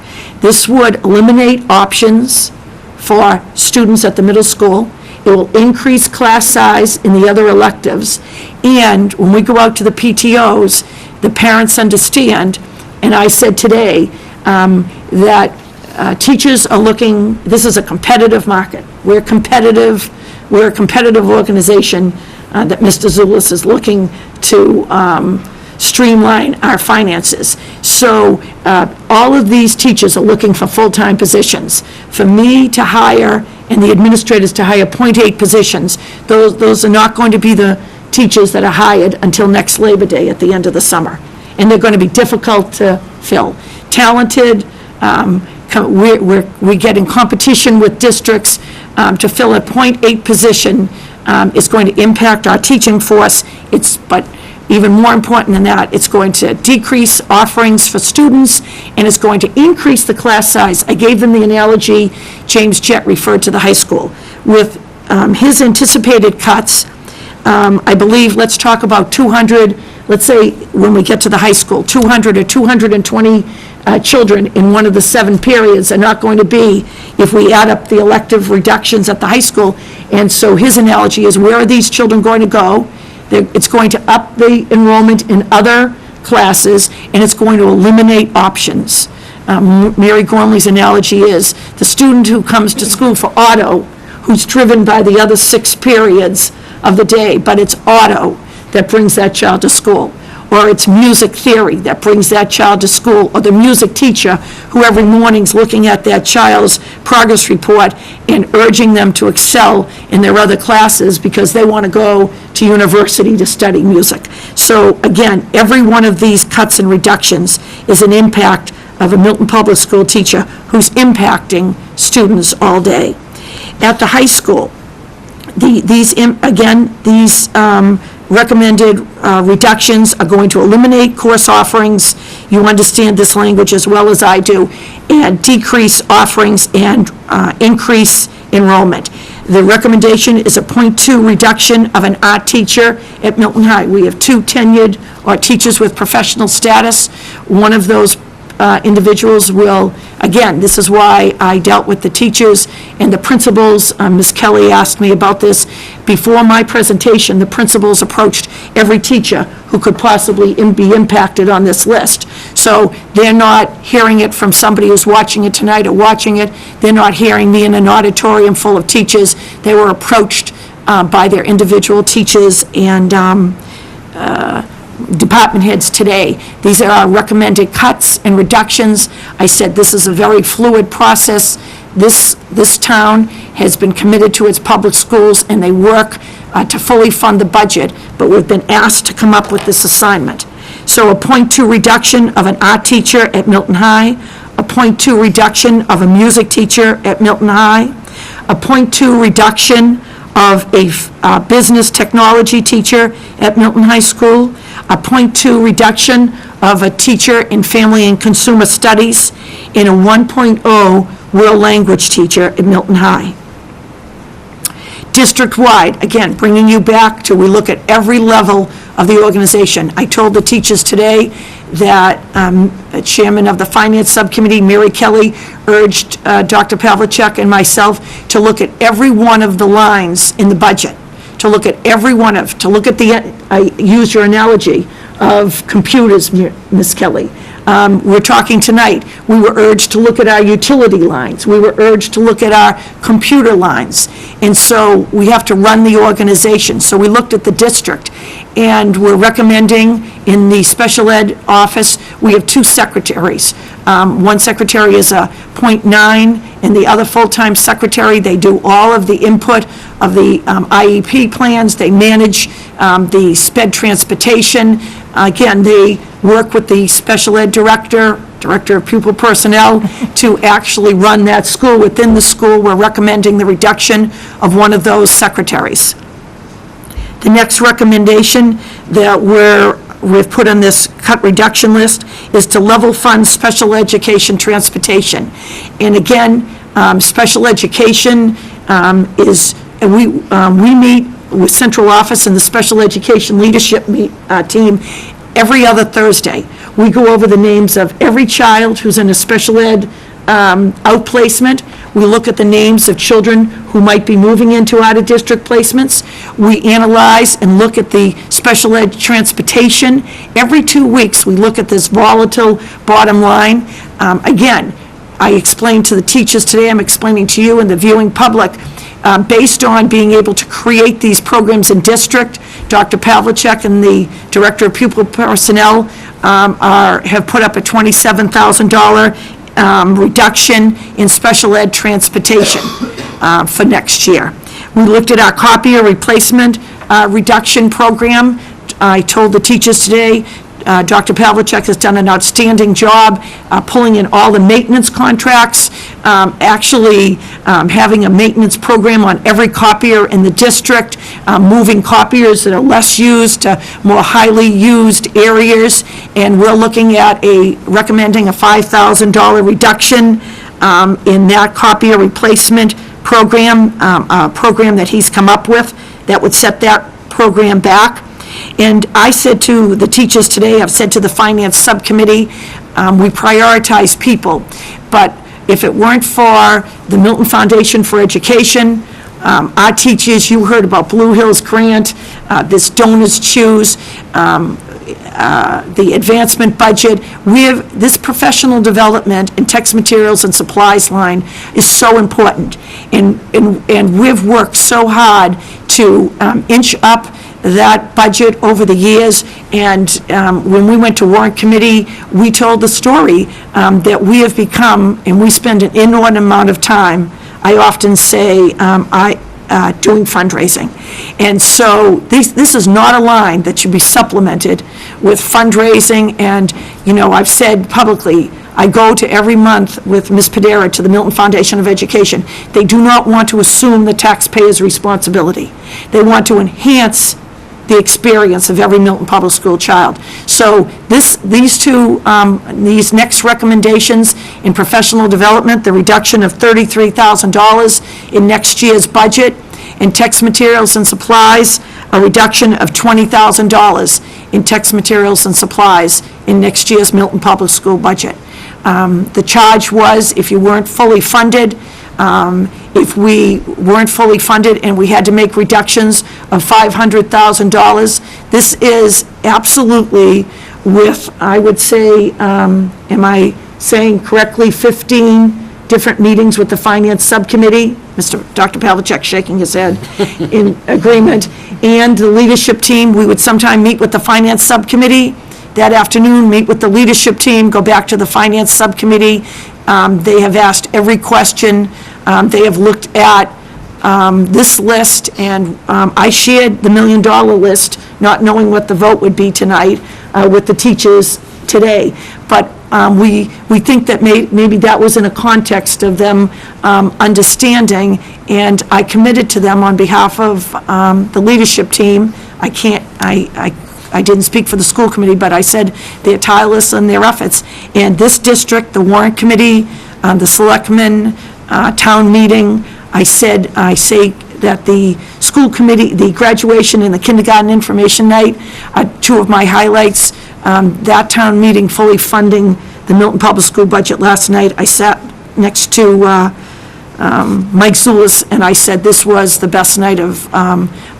This would eliminate options for students at the middle school. It will increase class size in the other electives. And when we go out to the PTOs, the parents understand, and I said today that teachers are looking, this is a competitive market. We're competitive. We're a competitive organization that Mr. Zulus is looking to streamline our finances. So all of these teachers are looking for full-time positions. For me to hire and the administrators to hire 0.8 positions, those are not going to be the teachers that are hired until next Labor Day at the end of the summer. And they're going to be difficult to fill. Talented, we get in competition with districts to fill a 0.8 position is going to impact our teaching force. But even more important than that, it's going to decrease offerings for students, and it's going to increase the class size. I gave them the analogy James Jett referred to the high school. With his anticipated cuts, I believe, let's talk about 200, let's say when we get to the high school, 200 or 220 children in one of the 7 periods are not going to be if we add up the elective reductions at the high school. And so his analogy is, where are these children going to go? It's going to up the enrollment in other classes, and it's going to eliminate options. Mary Gormley's analogy is, the student who comes to school for auto, who's driven by the other 6 periods of the day, but it's auto that brings that child to school. Or it's music theory that brings that child to school, or the music teacher who every morning's looking at that child's progress report and urging them to excel in their other classes because they want to go to university to study music. So again, every one of these cuts and reductions is an impact of a Milton Public School teacher who's impacting students all day. At the high school, these recommended reductions are going to eliminate course offerings, you understand this language as well as I do, and decrease offerings and increase enrollment. The recommendation is a .2 reduction of an art teacher at Milton High. We have 2 tenured or teachers with professional status. One of those individuals will, again, this is why I dealt with the teachers and the principals. Ms. Kelly asked me about this. Before my presentation, the principals approached every teacher who could possibly be impacted on this list. So they're not hearing it from somebody who's watching it tonight or watching it. They're not hearing me in an auditorium full of teachers. They were approached by their individual teachers and department heads today. These are our recommended cuts and reductions. I said this is a very fluid process. This town has been committed to its public schools, and they work to fully fund the budget, but we've been asked to come up with this assignment. So a .2 reduction of an art teacher at Milton High, a .2 reduction of a music teacher at Milton High, a .2 reduction of a business technology teacher at Milton High School, a .2 reduction of a teacher in family and consumer studies, and a 1.0 world language teacher at Milton High. District-wide, again, bringing you back to, we look at every level of the organization. I told the teachers today that Chairman of the Finance Subcommittee, Mary Kelly, urged Dr. Pavlicek and myself to look at every one of the lines in the budget, to look at I use your analogy of computers, Ms. Kelly. We're talking tonight, we were urged to look at our utility lines. We were urged to look at our computer lines. And so we have to run the organization. So we looked at the district, and we're recommending in the special ed office, we have 2 secretaries. One secretary is a .9, and the other full-time secretary, they do all of the input of the IEP plans. They manage the SPED transportation. Again, they work with the special ed director of pupil personnel, to actually run that school. Within the school, we're recommending the reduction of one of those secretaries. The next recommendation that we've put on this cut reduction list is to level fund special education transportation. And again, special education we meet with central office and the special education leadership team every other Thursday. We go over the names of every child who's in a special ed outplacement. We look at the names of children who might be moving into out-of-district placements. We analyze and look at the special ed transportation. Every 2 weeks, we look at this volatile bottom line. Again, I explained to the teachers today, I'm explaining to you and the viewing public, based on being able to create these programs in district, Dr. Pavlicek and the Director of Pupil Personnel have put up a $27,000 reduction in special ed transportation for next year. We looked at our copier replacement reduction program. I told the teachers today, Dr. Pavlicek has done an outstanding job pulling in all the maintenance contracts, actually having a maintenance program on every copier in the district, moving copiers that are less used to more highly used areas, and we're looking at recommending a $5,000 reduction in that copier replacement program, a program that he's come up with that would set that program back. And I said to the teachers today, I've said to the Finance Subcommittee, we prioritize people. But if it weren't for the Milton Foundation for Education, our teachers, you heard about Blue Hills Grant, this Donors Choose, the advancement budget. This professional development and text materials and supplies line is so important. And we've worked so hard to inch up that budget over the years, and when we went to warrant committee, we told the story that we have become, and we spend an inordinate amount of time, I often say, doing fundraising. And so this is not a line that should be supplemented with fundraising, and, I've said publicly, I go to every month with Ms. Padera to the Milton Foundation of Education. They do not want to assume the taxpayer's responsibility. They want to enhance the experience of every Milton Public School child. So these next recommendations in professional development, the reduction of $33,000 in next year's budget, in text materials and supplies, a reduction of $20,000 in text materials and supplies in next year's Milton Public School budget. The charge was, if you weren't fully funded, if we weren't fully funded and we had to make reductions of $500,000, this is absolutely with, I would say, am I saying correctly, 15 different meetings with the Finance Subcommittee? Dr. Pavlicek shaking his head in agreement. And the leadership team, we would sometime meet with the Finance Subcommittee. That afternoon, meet with the leadership team, go back to the Finance Subcommittee. They have asked every question. They have looked at this list, and I shared the $1 million list, not knowing what the vote would be tonight with the teachers today. But we think that maybe that was in a context of them understanding, and I committed to them on behalf of the leadership team. I didn't speak for the school committee, but I said they're tireless in their efforts. And this district, the warrant committee, the selectmen, town meeting, I say that the school committee, the graduation and the kindergarten information night are two of my highlights. That town meeting fully funding the Milton Public School budget last night. I sat next to Mike Zulis, and I said this was the best night of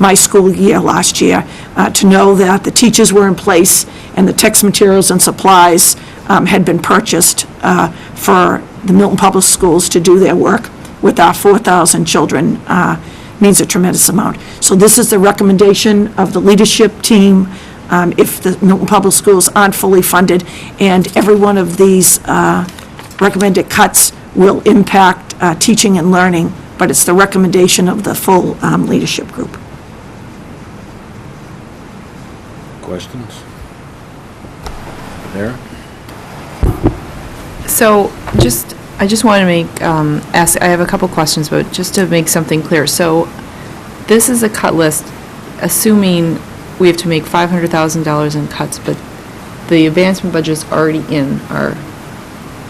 my school year last year, to know that the teachers were in place and the text materials and supplies had been purchased for the Milton Public Schools to do their work with our 4,000 children means a tremendous amount. So this is the recommendation of the leadership team if the Milton Public Schools aren't fully funded, and every one of these recommended cuts will impact teaching and learning, but it's the recommendation of the full leadership group. Questions? There? So I just want to ask, I have a couple questions, but just to make something clear. So this is a cut list, assuming we have to make $500,000 in cuts, but the advancement budget is already in our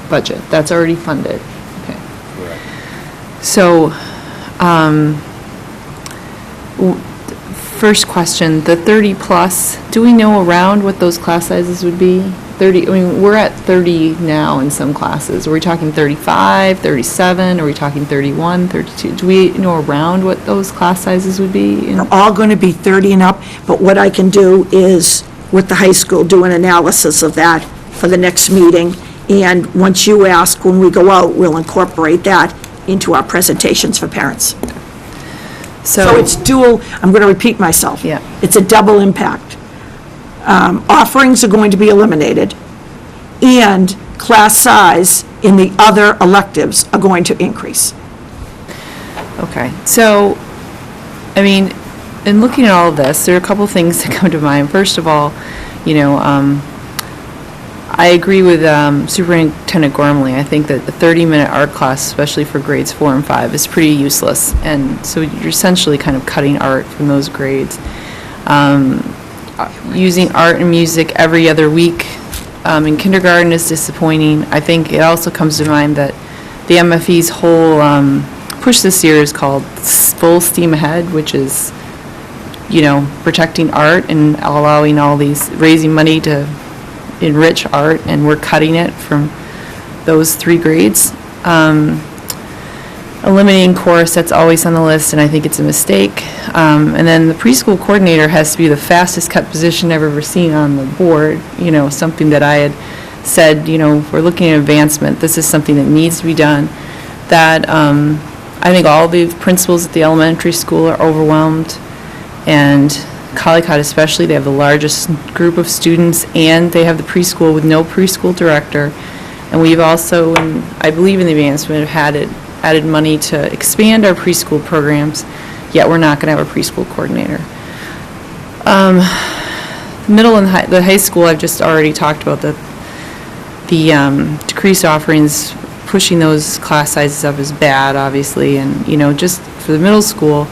budget. That's already funded. Okay. Correct. So, first question, the 30 plus, do we know around what those class sizes would be? 30, I mean, we're at 30 now in some classes. Are we talking 35, 37? Are we talking 31, 32? Do we know around what those class sizes would be? They're all going to be 30 and up, but what I can do is, with the high school, do an analysis of that for the next meeting, and once you ask, when we go out, we'll incorporate that into our presentations for parents. So it's dual, I'm going to repeat myself. Yeah. It's a double impact. Offerings are going to be eliminated, and class size in the other electives are going to increase. Okay, so, I mean, in looking at all of this, there are a couple things that come to mind. First of all, I agree with Superintendent Gormley. I think that the 30-minute art class, especially for grades 4 and 5, is pretty useless. And so you're essentially kind of cutting art from those grades. Using art and music every other week in kindergarten is disappointing. I think it also comes to mind that the MFE's whole push this year is called Full Steam Ahead, which is, protecting art and allowing all these, raising money to enrich art, and we're cutting it from those 3 grades. eliminating chorus, that's always on the list, and I think it's a mistake. And then the preschool coordinator has to be the fastest cut position I've ever seen on the board, something that I had said, if we're looking at advancement, this is something that needs to be done. That I think all the principals at the elementary school are overwhelmed, and Collycott especially, they have the largest group of students, and they have the preschool with no preschool director. And we've also, and I believe in the advancement, have added money to expand our preschool programs, yet we're not going to have a preschool coordinator. Middle and the high school, I've just already talked about the decreased offerings, pushing those class sizes up is bad, obviously, and, just for the middle school,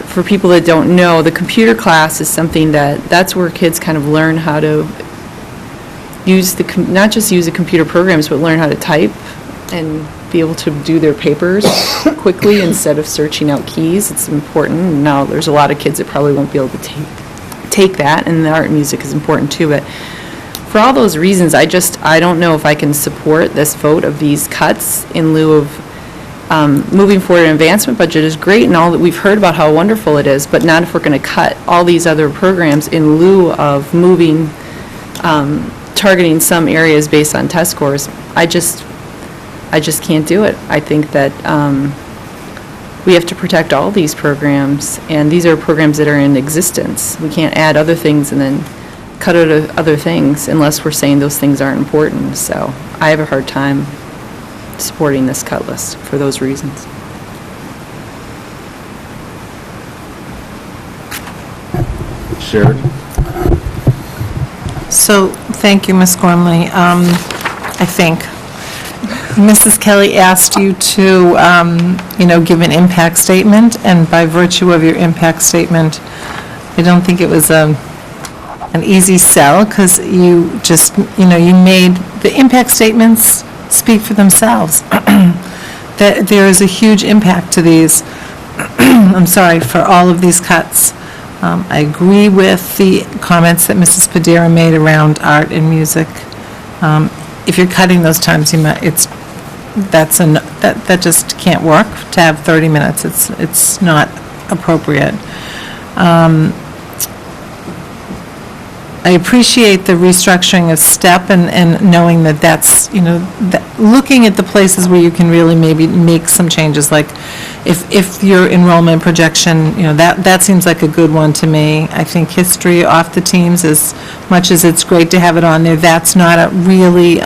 for people that don't know, the computer class is something that's where kids kind of learn how to use not just use the computer programs, but learn how to type and be able to do their papers quickly instead of searching out keys. It's important. Now, there's a lot of kids that probably won't be able to take that, and the art and music is important too, but for all those reasons, I don't know if I can support this vote of these cuts in lieu of moving forward. An advancement budget is great and all that we've heard about how wonderful it is, but not if we're going to cut all these other programs in lieu of moving, targeting some areas based on test scores. I just can't do it. I think that we have to protect all these programs, and these are programs that are in existence. We can't add other things and then cut out other things unless we're saying those things aren't important. So I have a hard time supporting this cut list for those reasons. Sharon? So, thank you, Ms. Gormley. I think Mrs. Kelly asked you to, give an impact statement, and by virtue of your impact statement, I don't think it was an easy sell, because you just, you made, the impact statements speak for themselves. That there is a huge impact to these, for all of these cuts. I agree with the comments that Mrs. Padera made around art and music. If you're cutting those times, that just can't work to have 30 minutes. It's not appropriate. I appreciate the restructuring of STEP and knowing that that's, looking at the places where you can really maybe make some changes, like if your enrollment projection, that seems like a good one to me. I think history off the teams, as much as it's great to have it on there, that's not a really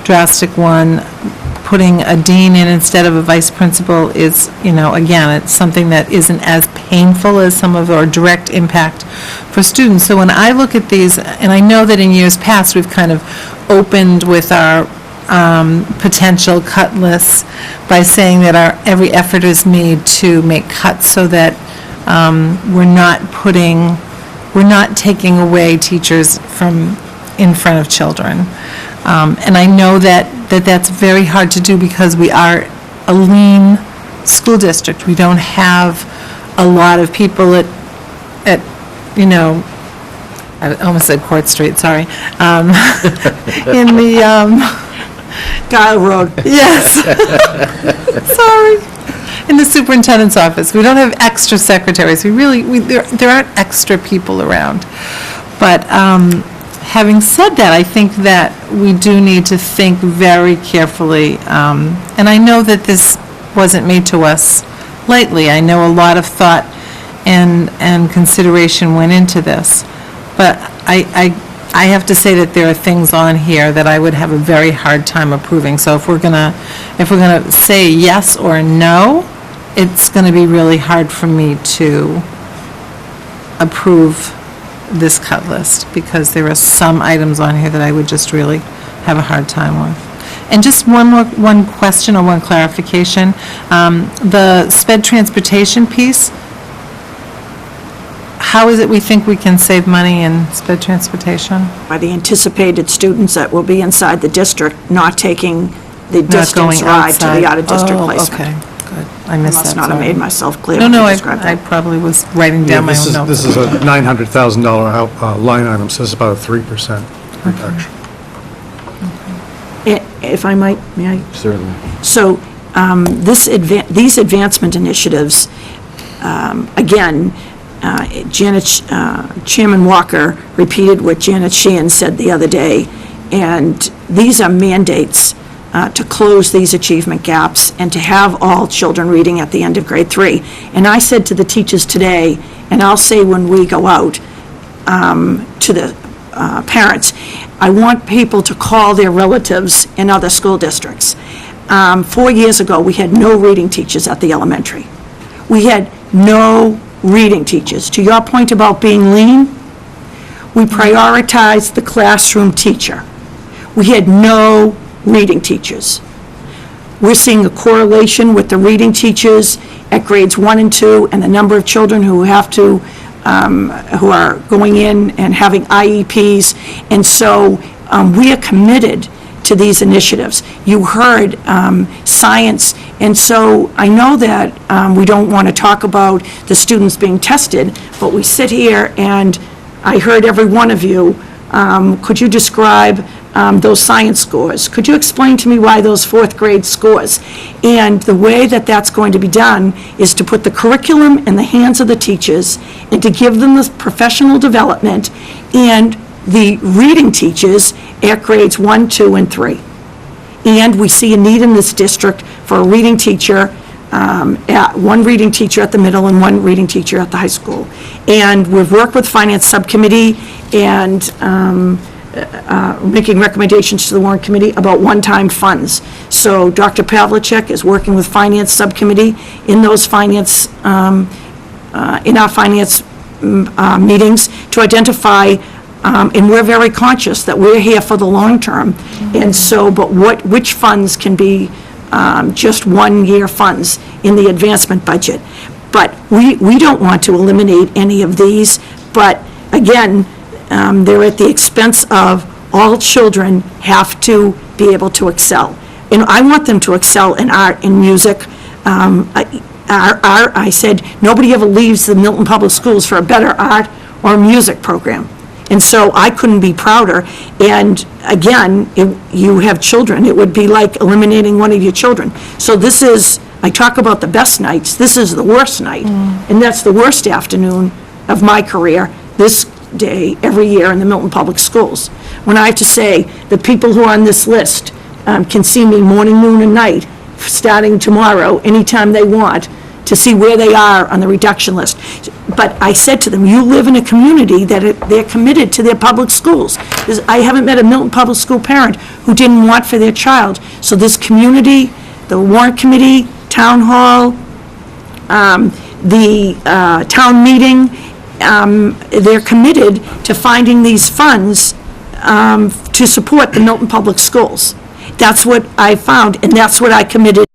drastic one. Putting a dean in instead of a vice principal is, again, it's something that isn't as painful as some of our direct impact for students. So when I look at these, and I know that in years past, we've kind of opened with our potential cut lists by saying that every effort is made to make cuts so that we're not taking away teachers from in front of children. And I know that's very hard to do because we are a lean school district. We don't have a lot of people at I almost said Court Street, sorry, in the, Dial Road. yes, sorry, in the superintendent's office. We don't have extra secretaries. There aren't extra people around. But having said that, I think that we do need to think very carefully, and I know that this wasn't made to us lightly. I know a lot of thought and consideration went into this, but I have to say that there are things on here that I would have a very hard time approving. So if we're gonna say yes or no, it's gonna be really hard for me to approve this cut list, because there are some items on here that I would just really have a hard time with. And just one question or one clarification. The sped transportation piece, how is it we think we can save money in sped transportation? By the anticipated students that will be inside the district, not taking the Not distance going ride to outside. the out-of-district Oh, placement. okay, good. I missed that, Must not have sorry. made myself clear. No, when I I described that. probably was writing Yeah, down my own notes. this is a $900,000 line item, so it's about a 3% reduction. If I might, may I? Certainly. So, these advancement initiatives, again, Chairman Walker repeated what Janet Sheehan said the other day, and these are mandates to close these achievement gaps and to have all children reading at the end of grade 3. And I said to the teachers today, and I'll say when we go out to the parents, I want people to call their relatives in other school districts. 4 years ago, we had no reading teachers at the elementary. We had no reading teachers. To your point about being lean, we prioritized the classroom teacher. We had no reading teachers. We're seeing a correlation with the reading teachers at grades 1 and 2 and the number of children who have to, who are going in and having IEPs. And so we are committed to these initiatives. You heard science, and so I know that we don't want to talk about the students being tested, but we sit here and I heard every one of you. Could you describe those science scores? Could you explain to me why those 4th grade scores? And the way that that's going to be done is to put the curriculum in the hands of the teachers and to give them the professional development and the reading teachers at grades 1, 2, and 3. And we see a need in this district for a reading teacher, one reading teacher at the middle and one reading teacher at the high school. And we've worked with Finance Subcommittee and making recommendations to the Warrant Committee about one-time funds. So Dr. Pavlicek is working with Finance Subcommittee in those finance, in our finance meetings to identify. And we're very conscious that we're here for the long term. And so, but which funds can be just one-year funds in the advancement budget? But we don't want to eliminate any of these, but again, they're at the expense of all children have to be able to excel. And I want them to excel in art and music. I said, nobody ever leaves the Milton Public Schools for a better art or music program. And so I couldn't be prouder. And again, you have children. It would be like eliminating one of your children. So this is, I talk about the best nights. This is the worst night. And that's the worst afternoon of my career, this day, every year in the Milton Public Schools. When I have to say, the people who are on this list can see me morning, noon, and night, starting tomorrow, anytime they want, to see where they are on the reduction list. But I said to them, you live in a community that they're committed to their public schools. I haven't met a Milton Public School parent who didn't want for their child. So this community, the Warrant Committee, Town Hall, the town meeting, they're committed to finding these funds to support the Milton Public Schools. That's what I found, and that's what I committed